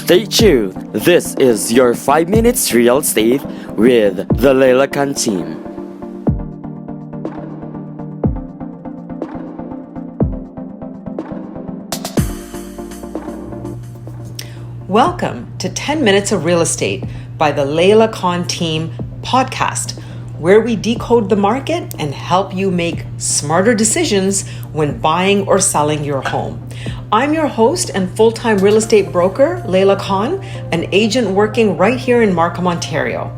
Stay tuned. This is your 5 minutes real estate with the Leila Khan Team. Welcome to 10 Minutes of Real Estate by the Leila Khan Team podcast, where we decode the market and help you make smarter decisions when buying or selling your home. I'm your host and full-time real estate broker, Leila Khan, an agent working right here in Markham, Ontario.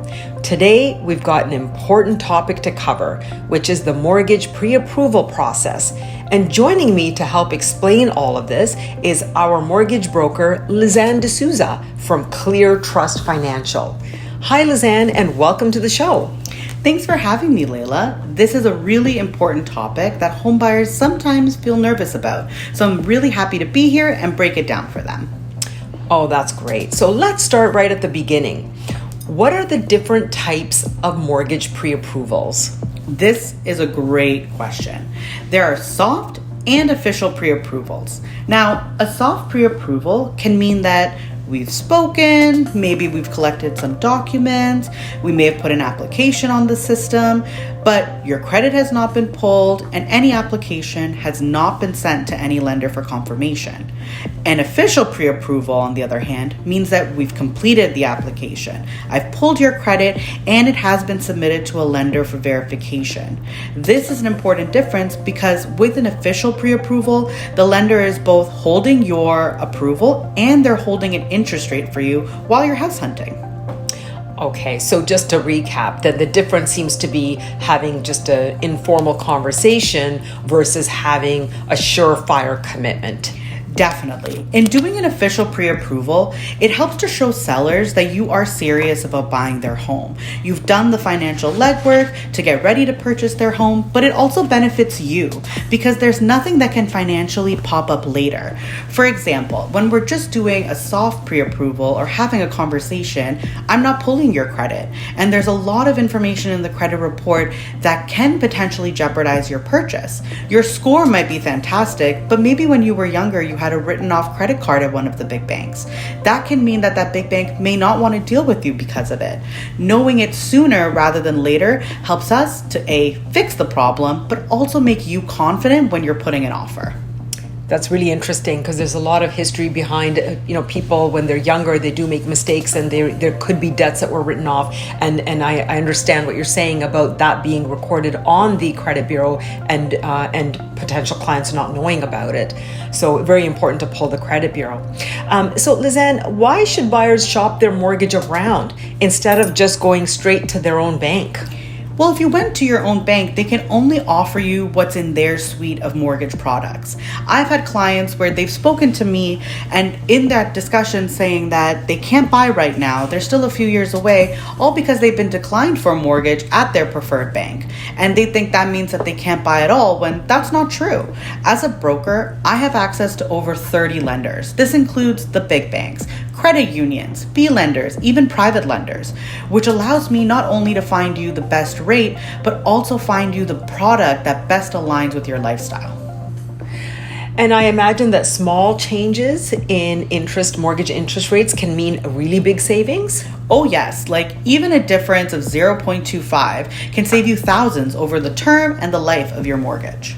Today, we've got an important topic to cover, which is the mortgage pre-approval process. And joining me to help explain all of this is our mortgage broker, Lizanne Desouza from Clear Trust Financial. Hi, Lizanne, and welcome to the show. Thanks for having me, Leila. This is a really important topic that homebuyers sometimes feel nervous about. So I'm really happy to be here and break it down for them. Oh, that's great. So let's start right at the beginning. What are the different types of mortgage pre-approvals? This is a great question. There are soft and official pre-approvals. Now, a soft pre-approval can mean that we've spoken, maybe we've collected some documents, we may have put an application on the system, but your credit has not been pulled and any application has not been sent to any lender for confirmation. An official pre-approval, on the other hand, means that we've completed the application. I've pulled your credit and it has been submitted to a lender for verification. This is an important difference because with an official pre-approval, the lender is both holding your approval and they're holding an interest rate for you while you're house hunting. Okay, so just to recap, that the difference seems to be having just an informal conversation versus having a surefire commitment. Definitely. In doing an official pre-approval, it helps to show sellers that you are serious about buying their home. You've done the financial legwork to get ready to purchase their home, but it also benefits you because there's nothing that can financially pop up later. For example, when we're just doing a soft pre-approval or having a conversation, I'm not pulling your credit. And there's a lot of information in the credit report that can potentially jeopardize your purchase. Your score might be fantastic, but maybe when you were younger, you had a written off credit card at one of the big banks. That can mean that big bank may not want to deal with you because of it. Knowing it sooner rather than later helps us to A, fix the problem, but also make you confident when you're putting an offer. That's really interesting because there's a lot of history behind, people when they're younger, they do make mistakes and there could be debts that were written off. And I understand what you're saying about that being recorded on the credit bureau and potential clients not knowing about it. So very important to pull the credit bureau. So Lizanne, why should buyers shop their mortgage around instead of just going straight to their own bank? Well, if you went to your own bank, they can only offer you what's in their suite of mortgage products. I've had clients where they've spoken to me and in that discussion saying that they can't buy right now, they're still a few years away, all because they've been declined for a mortgage at their preferred bank. And they think that means that they can't buy at all when that's not true. As a broker, I have access to over 30 lenders. This includes the big banks, credit unions, B lenders, even private lenders, which allows me not only to find you the best rate, but also find you the product that best aligns with your lifestyle. And I imagine that small changes in mortgage interest rates can mean a really big savings. Oh yes, like even a difference of 0.25 can save you thousands over the term and the life of your mortgage.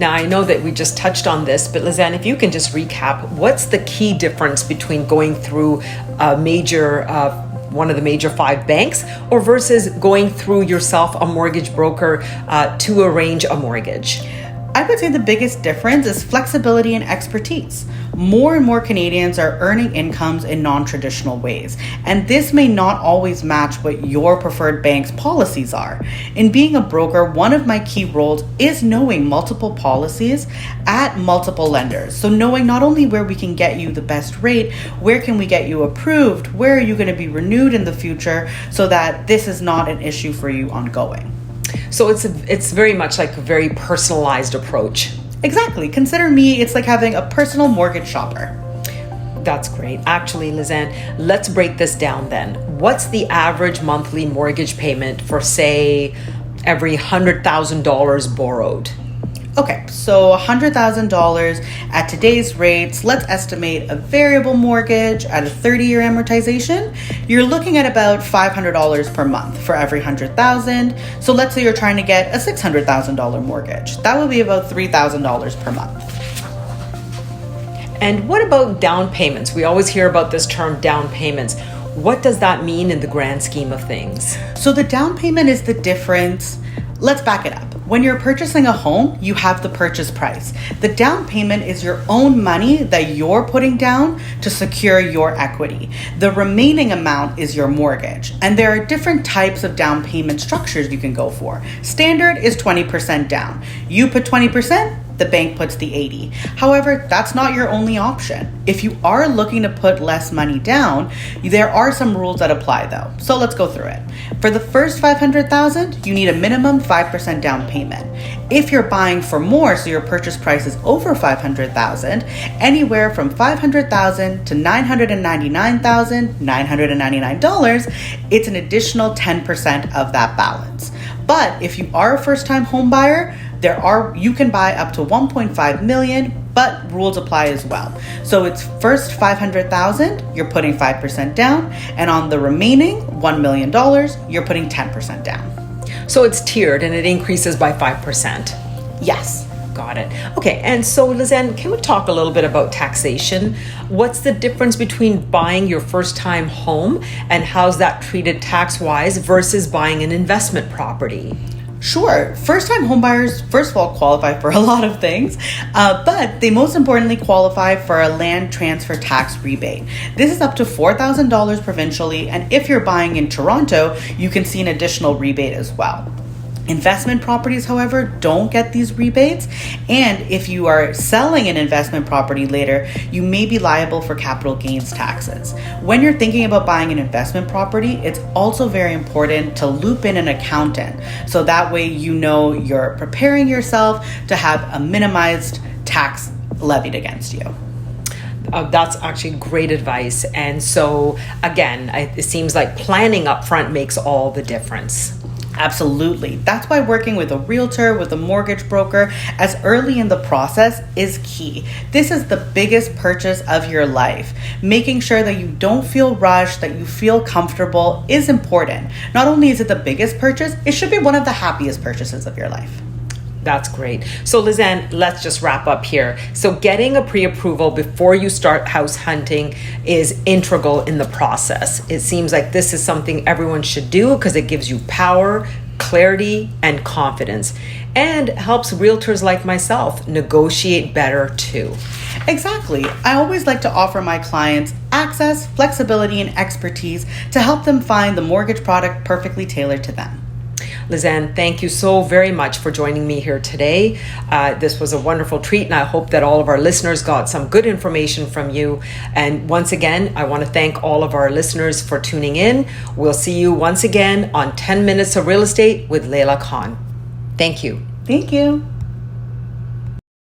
Now, I know that we just touched on this, but Lizanne, if you can just recap, what's the key difference between going through one of the major 5 banks or versus going through yourself, a mortgage broker, to arrange a mortgage? I would say the biggest difference is flexibility and expertise. More and more Canadians are earning incomes in non-traditional ways, and this may not always match what your preferred bank's policies are. In being a broker, one of my key roles is knowing multiple policies at multiple lenders. So knowing not only where we can get you the best rate, where can we get you approved, where are you going to be renewed in the future so that this is not an issue for you ongoing. So it's very much like a very personalized approach. Exactly. Consider me, it's like having a personal mortgage shopper. That's great. Actually, Lizanne, let's break this down then. What's the average monthly mortgage payment for, say, every $100,000 borrowed? Okay, so $100,000 at today's rates, let's estimate a variable mortgage at a 30-year amortization. You're looking at about $500 per month for every 100,000. So let's say you're trying to get a $600,000 mortgage. That would be about $3,000 per month. And what about down payments? We always hear about this term down payments. What does that mean in the grand scheme of things? So the down payment is the difference. Let's back it up. When you're purchasing a home, you have the purchase price. The down payment is your own money that you're putting down to secure your equity. The remaining amount is your mortgage. And there are different types of down payment structures you can go for. Standard is 20% down. You put 20%, the bank puts the 80. However, that's not your only option. If you are looking to put less money down, there are some rules that apply though. So let's go through it. For the first $500,000, you need a minimum 5% down payment. If you're buying for more, so your purchase price is over $500,000, anywhere from $500,000 to $999,999, it's an additional 10% of that balance. But if you are a first-time home buyer, you can buy up to 1.5 million, but rules apply as well. So it's first 500,000, you're putting 5% down, and on the remaining $1 million, you're putting 10% down. So it's tiered and it increases by 5%. Yes. Got it. Okay, and so Lizanne, can we talk a little bit about taxation? What's the difference between buying your first time home and how's that treated tax-wise versus buying an investment property? Sure. First-time homebuyers, first of all, qualify for a lot of things, but they most importantly qualify for a land transfer tax rebate. This is up to $4,000 provincially, and if you're buying in Toronto, you can see an additional rebate as well. Investment properties, however, don't get these rebates, and if you are selling an investment property later, you may be liable for capital gains taxes. When you're thinking about buying an investment property, it's also very important to loop in an accountant, so that way you know you're preparing yourself to have a minimized tax levied against you. That's actually great advice. And so, again, it seems like planning up front makes all the difference. Absolutely. That's why working with a realtor, with a mortgage broker, as early in the process is key. This is the biggest purchase of your life. Making sure that you don't feel rushed, that you feel comfortable is important. Not only is it the biggest purchase, it should be one of the happiest purchases of your life. That's great. So Lizanne, let's just wrap up here. So getting a pre-approval before you start house hunting is integral in the process. It seems like this is something everyone should do because it gives you power, clarity, and confidence, and helps realtors like myself negotiate better too. Exactly. I always like to offer my clients access, flexibility, and expertise to help them find the mortgage product perfectly tailored to them. Lizanne, thank you so very much for joining me here today. This was a wonderful treat, and I hope that all of our listeners got some good information from you. And once again, I want to thank all of our listeners for tuning in. We'll see you once again on 10 Minutes of Real Estate with Leila Khan. Thank you. Thank you.